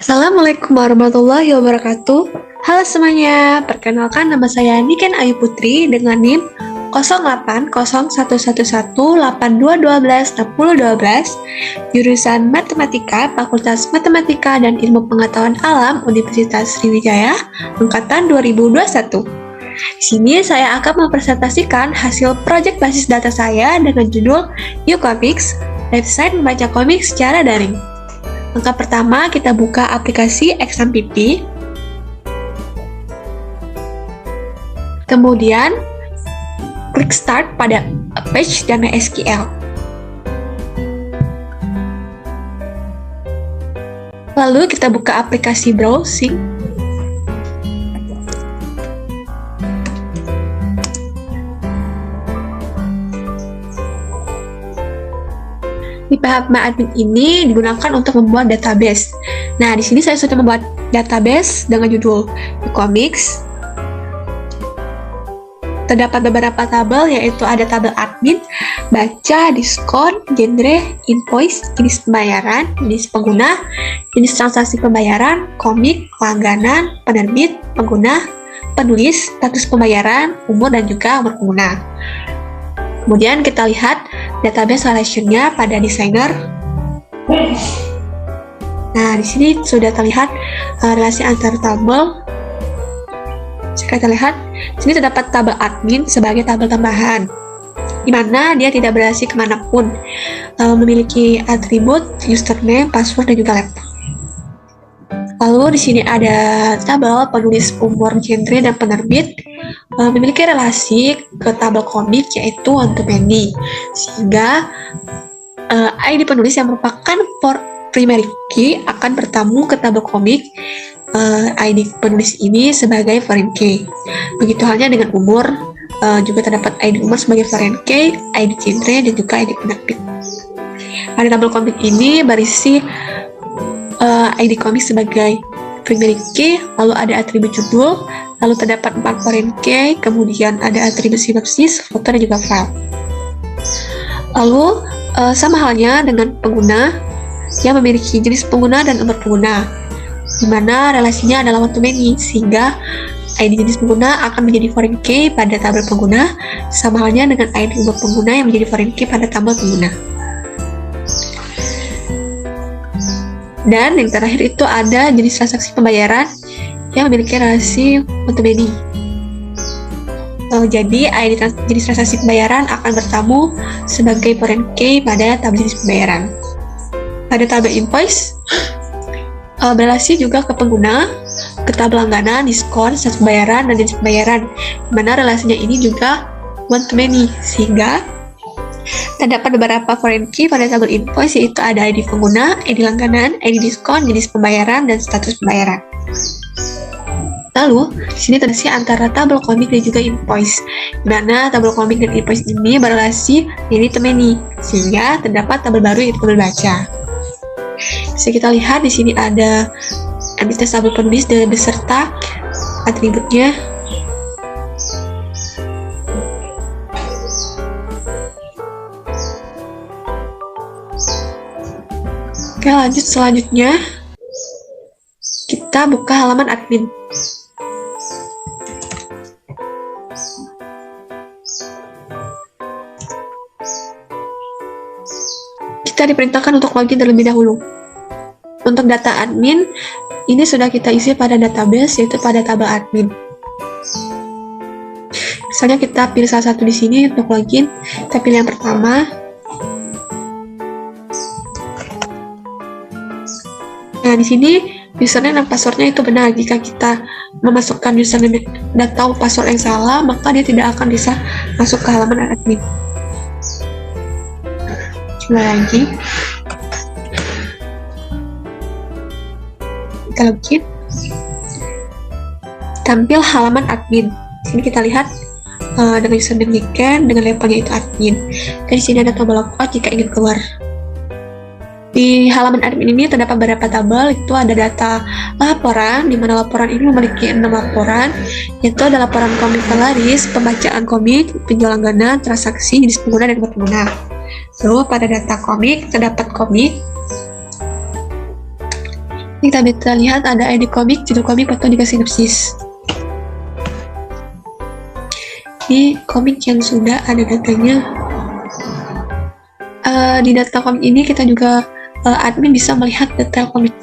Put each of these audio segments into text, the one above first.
Assalamualaikum warahmatullahi wabarakatuh. Halo semuanya, perkenalkan nama saya Niken Ayu Putri dengan NIM 08011182126012, jurusan Matematika, Fakultas Matematika dan Ilmu Pengetahuan Alam Universitas Sriwijaya, angkatan 2021. Di sini saya akan mempresentasikan hasil proyek basis data saya dengan judul YouComics, website membaca komik secara daring. Langkah pertama, kita buka aplikasi Exam.pp. Kemudian, klik Start pada page dan MySQL. Lalu kita buka aplikasi browsing. Di pihak MyAdmin ini digunakan untuk membuat database. Nah, di sini saya sudah membuat database dengan judul Comics. Terdapat beberapa tabel, yaitu ada tabel admin, baca, diskon, genre, invoice, jenis pembayaran, jenis pengguna, jenis transaksi pembayaran, komik, langganan, penerbit, pengguna, penulis, status pembayaran, umur, dan juga umur pengguna. Kemudian kita lihat database relation-nya pada desainer. Nah, di sini sudah terlihat relasi antar tabel. Jika kita lihat, di sini terdapat tabel admin sebagai tabel tambahan, di mana dia tidak berrelasi kemanapun, memiliki atribut, username, password, dan juga laptop. Lalu di sini ada tabel penulis, umur, genre, dan penerbit, memiliki relasi ke tabel komik, yaitu one to many, sehingga ID penulis yang merupakan primary key akan bertamu ke tabel komik ID penulis ini sebagai foreign key. Begitu halnya dengan umur, juga terdapat ID umur sebagai foreign key, ID genre, dan juga ID penerbit. Pada tabel komik ini berisi ID komik sebagai primary key, lalu ada atribut judul, lalu terdapat 4 foreign key, kemudian ada atribut sinopsis, foto, dan juga file. Lalu sama halnya dengan pengguna yang memiliki jenis pengguna dan umur pengguna, di mana relasinya adalah one to many, sehingga ID jenis pengguna akan menjadi foreign key pada tabel pengguna, sama halnya dengan ID umur pengguna yang menjadi foreign key pada tabel pengguna. Dan yang terakhir itu ada jenis transaksi pembayaran yang memiliki relasi one to many. Jadi ID jenis transaksi pembayaran akan bertamu sebagai foreign key pada tabel jenis pembayaran. Pada tabel invoice berrelasi juga ke pengguna, ke tabel langganan, diskon, status pembayaran, dan jenis pembayaran, di mana relasinya ini juga one to many, sehingga terdapat beberapa foreign key pada tabel invoice, yaitu ada ID pengguna, ID langganan, ID diskon, jenis pembayaran, dan status pembayaran. Lalu, di sini terdapat antara tabel komik dan juga invoice, di mana tabel komik dan invoice ini berrelasi many to many, sehingga terdapat tabel baru yaitu tabel baca. Bisa kita lihat di sini ada entitas tabel penulis dan beserta atributnya. Oke, lanjut selanjutnya kita buka halaman admin. Kita diperintahkan untuk login terlebih dahulu. Untuk data admin, ini sudah kita isi pada database, yaitu pada tabel admin. Misalnya kita pilih salah satu di sini untuk login, kita pilih yang pertama. Nah, di sini username dan passwordnya itu benar. Jika kita memasukkan username dan tahu password yang salah, maka dia tidak akan bisa masuk ke halaman admin. Coba lagi. Kita login. Tampil halaman admin. Di sini kita lihat dengan username Niken, dengan labelnya itu admin. Dan di sini ada tombol logout jika ingin keluar. Di halaman admin ini terdapat beberapa tabel, itu ada data laporan, di mana laporan ini memiliki 6 laporan, yaitu ada laporan komik penglaris, pembacaan komik, penjual langganan, transaksi, jenis pengguna, dan umur pengguna. Lalu pada data komik terdapat komik Kita bisa lihat ada ID komik, judul komik, atau juga sinopsis. Di komik yang sudah ada datanya. Di data komik ini kita juga admin bisa melihat detail komik.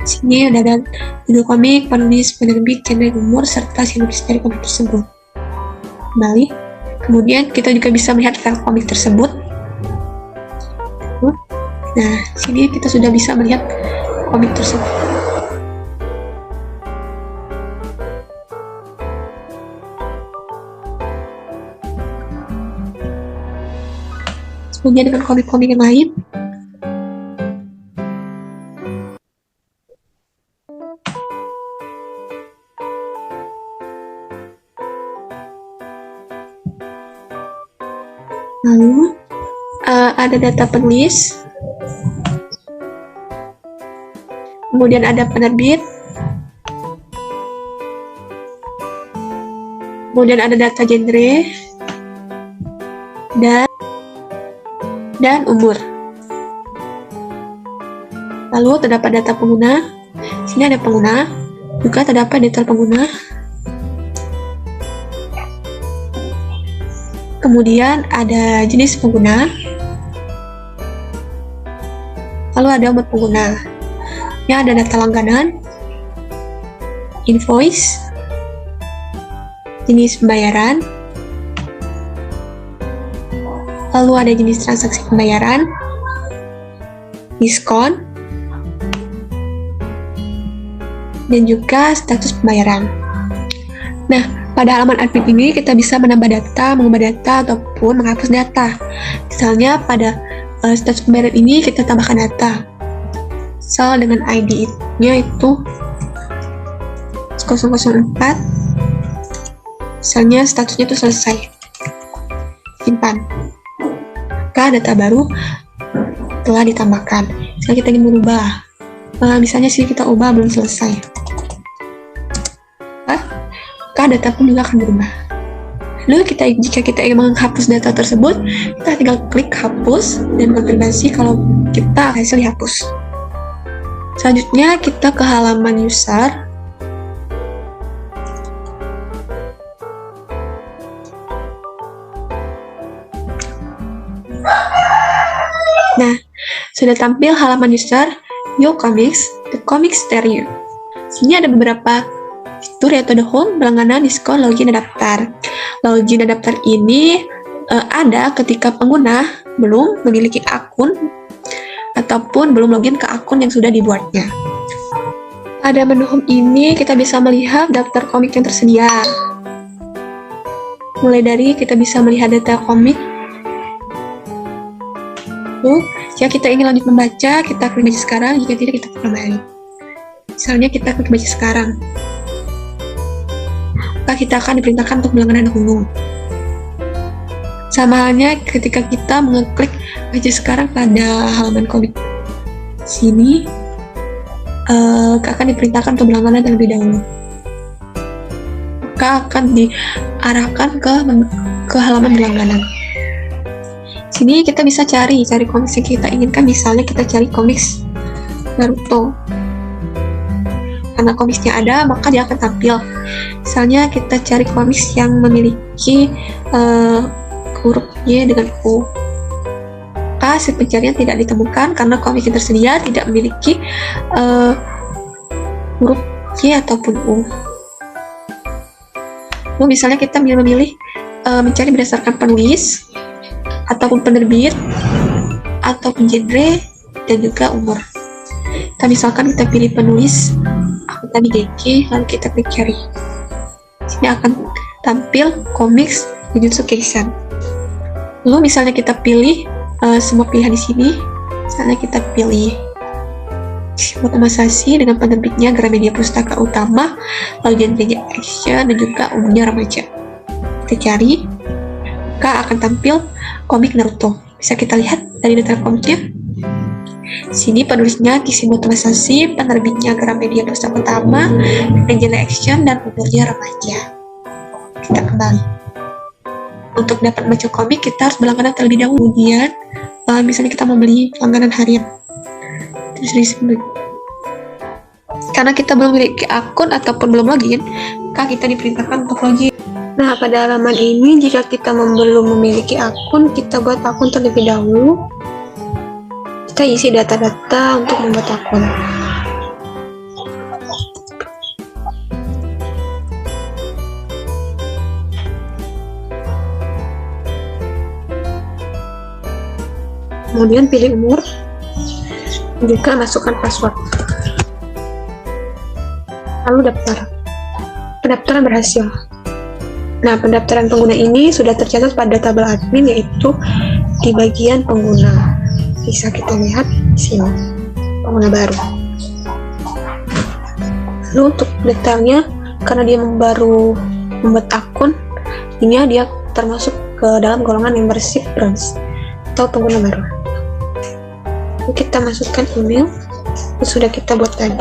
Sini ada judul komik, penulis, penerbit, genre, umur, serta sinopsis dari komik tersebut. Kembali. Kemudian kita juga bisa melihat file komik tersebut. Nah, sini kita sudah bisa melihat komik tersebut. Kemudian dengan komik-komik yang lain, lalu ada data penulis, kemudian ada penerbit, kemudian ada data genre, dan umur. Lalu terdapat data pengguna. Sini ada pengguna, juga terdapat detail pengguna. Kemudian ada jenis pengguna. Lalu ada umur pengguna. Ini ada data langganan, invoice, jenis pembayaran, lalu ada jenis transaksi pembayaran, diskon, dan juga status pembayaran. Nah, pada halaman admin ini kita bisa menambah data, mengubah data, ataupun menghapus data. Misalnya pada status pembayaran ini kita tambahkan data. Misal dengan ID-nya itu 004, misalnya statusnya itu selesai, simpan. Maka data baru telah ditambahkan. Sekarang kita ingin merubah, misalnya sini kita ubah belum selesai, maka data pun juga akan berubah. Lalu jika kita ingin menghapus data tersebut, kita tinggal klik hapus dan konfirmasi kalau kita hasil dihapus. Selanjutnya kita ke halaman user. Nah, sudah tampil halaman user Yo Comics, The Comics Stereo. Sini ada beberapa fitur yaitu the home, berlangganan, diskon, login, dan daftar. Login dan daftar ini ada ketika pengguna belum memiliki akun ataupun belum login ke akun yang sudah dibuatnya. Pada menu home ini kita bisa melihat daftar komik yang tersedia. Mulai dari kita bisa melihat data komik. Jika kita ingin lanjut membaca, kita klik baca sekarang. Jika tidak, kita kembali. Misalnya kita klik baca sekarang, maka kita akan diperintahkan untuk berlangganan dahulu. Sama halnya ketika kita mengeklik baca sekarang pada halaman komik sini, akan diperintahkan untuk berlangganan terlebih dahulu. Maka akan diarahkan ke halaman berlangganan. Sini kita bisa cari komik yang kita inginkan. Misalnya kita cari komik Naruto. Karena komiknya ada, maka dia akan tampil. Misalnya kita cari komik yang memiliki huruf Y dengan U. Maka hasil pencarian tidak ditemukan karena komik yang tersedia tidak memiliki huruf Y ataupun U. Lalu misalnya kita memilih mencari berdasarkan penulis, ataupun penerbit, ataupun genre, dan juga umur. Misalkan kita pilih penulis, aku tadi GG, lalu kita klik cari. Sini akan tampil komiks Jujutsu Kaisen. Lalu misalnya kita pilih semua pilihan di sini, misalnya kita pilih otomatisasi dengan penerbitnya Gramedia Pustaka Utama, lalu genre action, dan juga umurnya remaja. Kita cari, maka akan tampil komik Naruto. Bisa kita lihat dari detail komiknya. Sini penulisnya Kishimoto Masashi, penerbitnya Gramedia Pustaka Utama, dan genre action, dan umurnya remaja. Kita kembali. Untuk dapat baca komik, kita harus berlangganan terlebih dahulu. Kemudian, misalnya kita mau beli langganan harian. Karena kita belum memiliki akun ataupun belum login, maka kita diperintahkan untuk login. Nah, pada halaman ini jika kita belum memiliki akun, kita buat akun terlebih dahulu. Kita isi data-data untuk membuat akun. Kemudian pilih umur, juga masukkan password. Lalu daftar. Pendaftaran berhasil. Nah, pendaftaran pengguna ini sudah tercatat pada tabel admin, yaitu di bagian pengguna. Bisa kita lihat di sini, pengguna baru. Lalu untuk detailnya, karena dia baru membuat akun, ini dia termasuk ke dalam golongan membership bronze atau pengguna baru. Lalu kita masukkan email yang sudah kita buat tadi.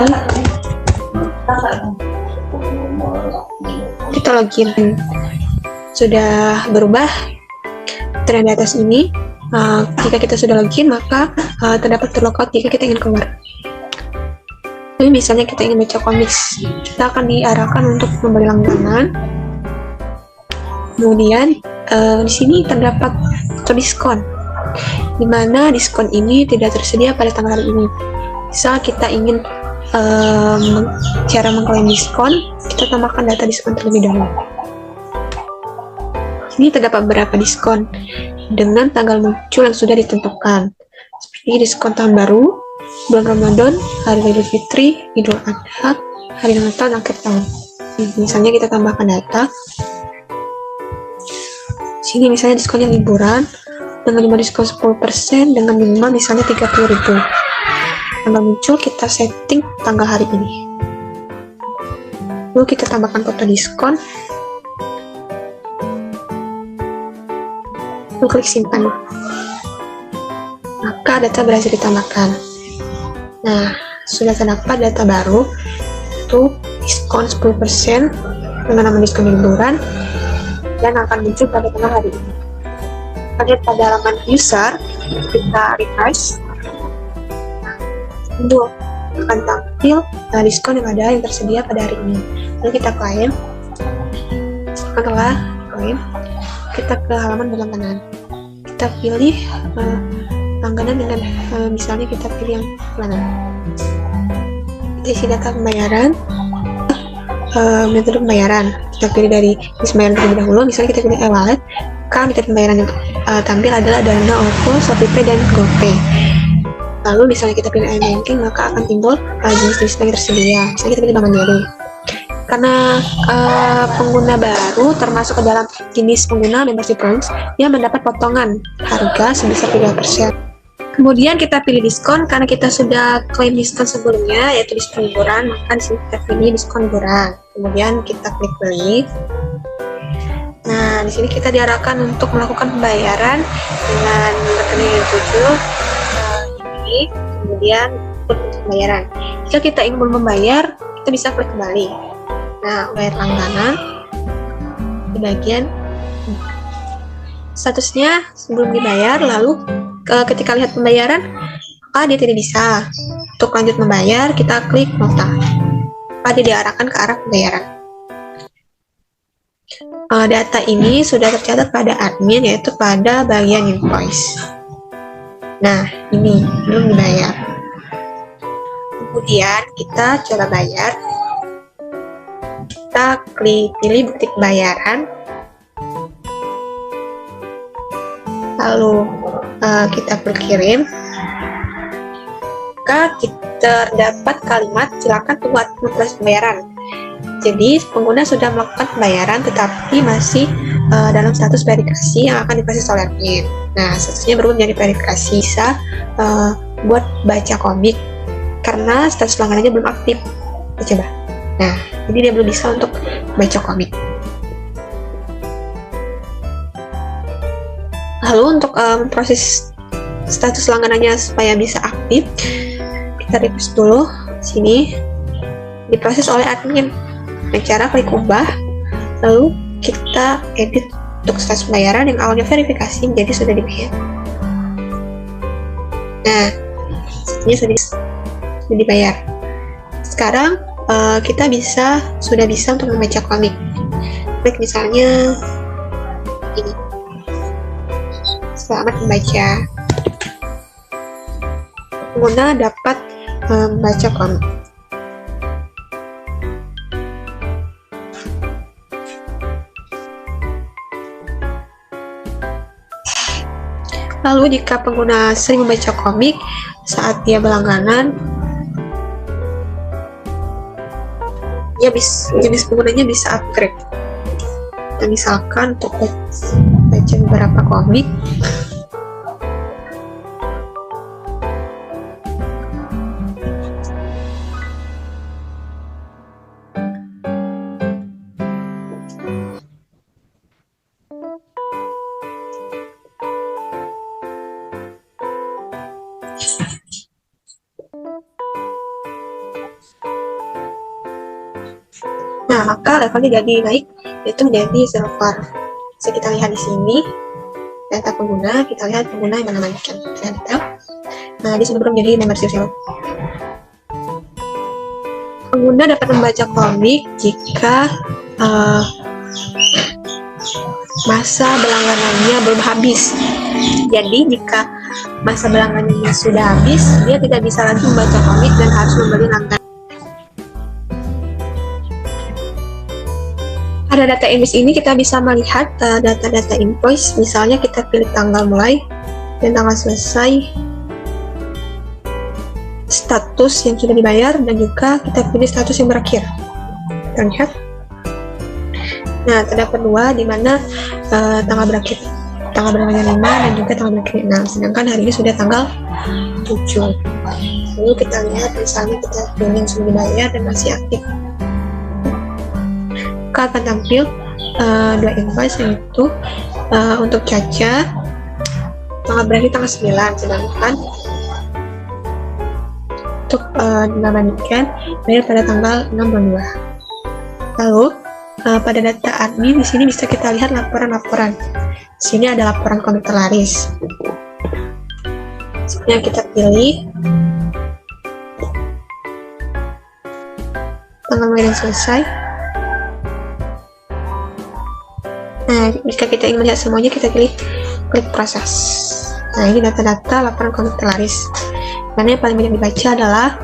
Kita login. Sudah berubah trend di atas ini. Jika kita sudah login, maka terdapat terlogout jika kita ingin keluar. Jadi misalnya kita ingin baca komik, kita akan diarahkan untuk memberi langganan. Kemudian di sini terdapat diskon, di mana diskon ini tidak tersedia pada tanggal hari ini. Misal kita ingin cara mengklaim diskon, kita tambahkan data diskon terlebih dahulu. Ini terdapat beberapa diskon dengan tanggal muncul yang sudah ditentukan, seperti diskon tahun baru, bulan Ramadan, hari Idul Fitri, Idul Adha, hari Natal, dan akhir tahun. Misalnya kita tambahkan data. Sini misalnya diskonnya liburan dengan 5 diskon 10% dengan minimal misalnya 30.000. Tanggal muncul kita setting tanggal hari ini. Lalu kita tambahkan kode diskon. Lalu klik simpan. Maka data berhasil ditambahkan. Nah, sudah terdapat data baru, itu diskon 10% dengan nama diskon liburan dan akan muncul pada tanggal hari ini. Kita lihat pada halaman user, kita refresh, itu akan tampil diskon yang ada yang tersedia pada hari ini. Lalu kita klaim. Setelah klaim, kita ke halaman berlangganan. Kita pilih langganan dengan misalnya kita pilih yang bulanan. Kita isi data pembayaran, metode pembayaran. Kita pilih dari pembayaran terlebih dahulu. Misalnya kita pilih e-wallet, maka metode pembayaran yang tampil adalah Dana, OVO, ShopeePay, dan GoPay. Lalu misalnya kita pilih e-banking, maka akan timbul jenis-jenis yang tersedia. Misalnya kita pilih Bank Mandiri. Karena pengguna baru termasuk ke dalam jenis pengguna membership bronze, dia mendapat potongan harga sebesar 3%. Kemudian kita pilih diskon, karena kita sudah klaim diskon sebelumnya, yaitu diskon liburan, maka disini kita pilih diskon liburan. Kemudian kita klik beli. Nah, di sini kita diarahkan untuk melakukan pembayaran dengan rekening yang dituju. Ini, kemudian untuk pembayaran. Jika kita ingin membayar, kita bisa klik kembali. Nah, bayar langganan di bagian statusnya sebelum dibayar, lalu ketika lihat pembayaran, maka dia tidak bisa. Untuk lanjut membayar, kita klik nota. Maka dia diarahkan ke arah pembayaran. Data ini sudah tercatat pada admin, yaitu pada bagian invoice. Nah, ini belum dibayar. Kemudian kita coba bayar. Kita pilih bukti pembayaran, lalu kita klik kirim. Maka kita terdapat kalimat silakan tunggu proses pembayaran. Jadi pengguna sudah melakukan pembayaran tetapi masih dalam status verifikasi yang akan diproses oleh admin. Nah, statusnya berubah menjadi verifikasi, bisa buat baca komik karena status langganannya belum aktif. Kita coba. Nah, jadi dia belum bisa untuk baca komik. Lalu untuk proses status langganannya supaya bisa aktif, kita refresh dulu. Sini diproses oleh admin dengan cara klik ubah, lalu kita edit untuk status pembayaran yang awalnya verifikasi menjadi sudah dibayar. Nah, ini sudah. dan dibayar. Sekarang kita sudah bisa untuk membaca komik. Baik, misalnya ini. Selamat membaca. Pengguna dapat membaca komik. Lalu jika pengguna sering membaca komik saat dia berlangganan, jenis penggunanya bisa upgrade. Dan misalkan untuk baca beberapa komik, nah maka levelnya jadi naik, yaitu menjadi silver. Bisa kita lihat di sini data pengguna, kita lihat pengguna yang mengamankan detail. Nah, di sini belum menjadi membership silver. Pengguna dapat membaca komik jika masa berlangganannya belum habis. Jadi jika masa berlangganannya sudah habis, dia tidak bisa lagi membaca komik dan harus membeli langganan. Pada data invoice ini kita bisa melihat data-data invoice, misalnya kita pilih tanggal mulai dan tanggal selesai, status yang sudah dibayar, dan juga kita pilih status yang berakhir. Kita lihat. Nah, terdapat dua, di mana tanggal berangkatnya 5 dan juga tanggal berakhirnya 6, sedangkan hari ini sudah tanggal 7. Lalu kita lihat, misalnya kita pilih yang sudah dibayar dan masih aktif, maka akan tampil dua invoice, yaitu untuk Caca tanggal berakhir tanggal 9, sedangkan untuk Dinamanikan bayar pada tanggal 6/2. Lalu pada data admin di sini bisa kita lihat laporan-laporan. Di sini ada laporan komik terlaris. Yang kita pilih tanggal mulai dan selesai. Nah, jika kita ingin melihat semuanya, kita pilih klik proses. Nah, ini data-data laporan komik terlaris. Karena yang paling banyak dibaca adalah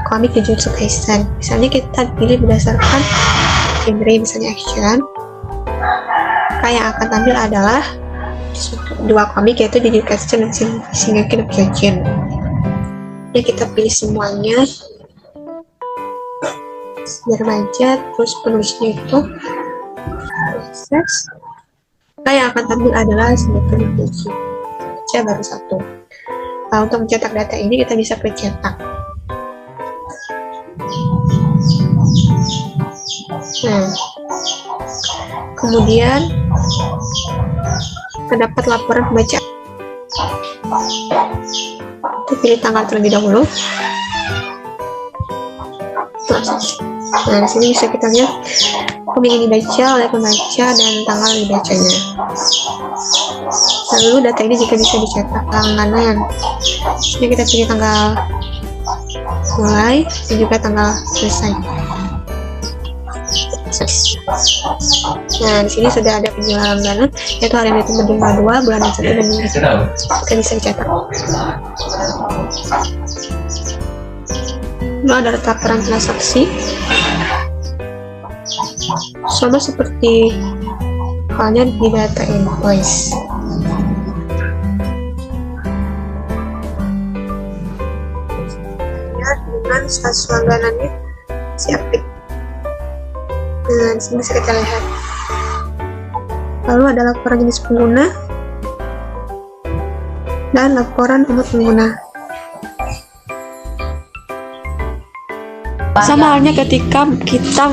komik Jujutsu Kaisen. Misalnya kita pilih berdasarkan genre, misalnya action. Maka yang akan tampil adalah dua komik, yaitu Jujutsu Kaisen dan Shingeki no Kyojin. Ya, kita pilih semuanya. Remaja, terus penulisnya itu proses. Maka yang akan tampil adalah Shingeki no Kyojin. Baca baru satu. Nah, untuk mencetak data ini kita bisa klik cetak. Nah, kemudian terdapat laporan pembacaan. Kita pilih tanggal terlebih dahulu. Nah, di sini bisa kita lihat komik yang dibaca oleh pembaca dan tanggal dibacanya. Lalu data ini jika bisa dicetak langganan. Jadi kita pilih tanggal mulai dan juga tanggal selesai. Nah, di sini sudah ada penjualan langganan, yaitu hari ini tanggal 2 bulan 1 dan kita bisa dicetak. Lalu ada laporan transaksi, sama seperti halnya di data invoice. Lihat dengan status langganannya si aktif. Nah, di sini bisa kita lihat. Lalu ada laporan jenis pengguna dan laporan umur pengguna. Sama halnya ketika kita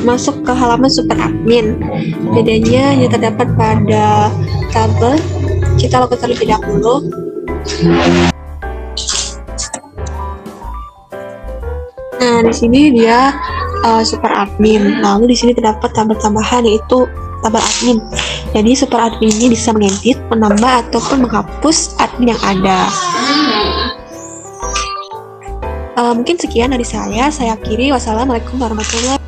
masuk ke halaman super admin, bedanya hanya terdapat pada tabel. Kita lakukan terlebih dahulu. Nah, di sini dia super admin. Lalu di sini terdapat tabel tambahan, yaitu tabel admin. Jadi super admin ini bisa mengedit, menambah ataupun menghapus admin yang ada. Mungkin sekian dari saya akhiri. Wassalamualaikum warahmatullahi wabarakatuh.